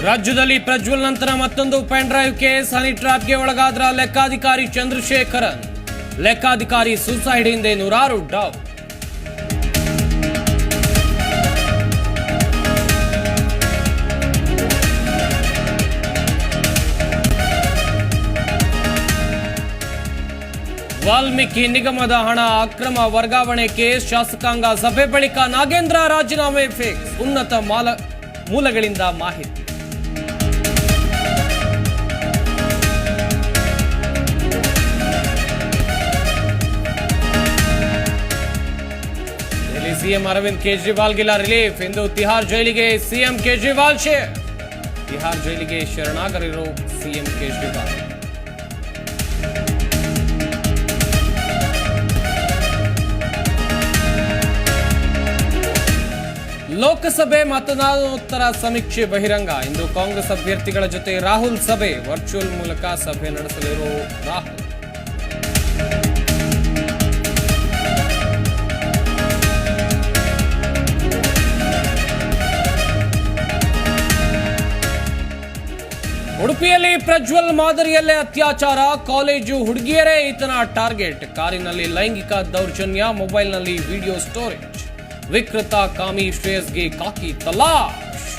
ರಾಜ್ಯದಲ್ಲಿ ಪ್ರಜ್ವಲ್ ನಂತರ ಮತ್ತೊಂದು ಪೆನ್ ಡ್ರೈವ್ ಕೇಸ್. ಹನಿ ಟ್ರಾಪ್ಗೆ ಒಳಗಾದ್ರ ಲೆಕ್ಕಾಧಿಕಾರಿ ಚಂದ್ರಶೇಖರನ್. ಲೆಕ್ಕಾಧಿಕಾರಿ ಸೂಸೈಡ್ ಹಿಂದೆ ನೂರಾರು ಡೌಟ್. ವಾಲ್ಮೀಕಿ ನಿಗಮದ ಹಣ ಅಕ್ರಮ ವರ್ಗಾವಣೆ ಕೇಸ್. ಶಾಸಕಾಂಗ ಸಭೆ ಬಳಿಕ ನಾಗೇಂದ್ರ ರಾಜೀನಾಮೆ ಫಿಕ್ಸ್. ಉನ್ನತ ಮೂಲಗಳಿಂದ ಮಾಹಿತಿ. ದೆಹಲಿ ಸಿಎಂ ಅರವಿಂದ್ ಕೇಜ್ರಿವಾಲ್ಗಿಲ್ಲ ರಿಲೀಫ್. ಇಂದು ತಿಹಾರ್ ಜೈಲಿಗೆ ಸಿಎಂ ಕೇಜ್ರಿವಾಲ್ ಶೇರ್. ತಿಹಾರ್ ಜೈಲಿಗೆ ಶರಣಾಗರಿರು ಸಿಎಂ ಕೇಜ್ರಿವಾಲ್. ಲೋಕಸಭೆ ಮತದಾನೋತ್ತರ ಸಮೀಕ್ಷೆ ಬಹಿರಂಗ. ಇಂದು ಕಾಂಗ್ರೆಸ್ ಅಭ್ಯರ್ಥಿಗಳ ಜೊತೆ ರಾಹುಲ್ ಸಭೆ. ವರ್ಚುವಲ್ ಮೂಲಕ ಸಭೆ ನಡೆಸಲಿರುವ ರಾಹುಲ್. ಉಡುಪಿಯಲ್ಲಿ ಪ್ರಜ್ವಲ್ ಮಾದರಿಯಲ್ಲೇ ಅತ್ಯಾಚಾರ. ಕಾಲೇಜು ಹುಡುಗಿಯರೇ ಈತನ ಟಾರ್ಗೆಟ್. ಕಾರಿನಲ್ಲಿ ಲೈಂಗಿಕ ದೌರ್ಜನ್ಯ. ಮೊಬೈಲ್ನಲ್ಲಿ ವಿಡಿಯೋ ಸ್ಟೋರೇಜ್. ವಿಕೃತ ಕಾಮಿ ಶ್ರೇಯಸ್ಗೆ ಕಾಕಿ ತಲಾಶ್.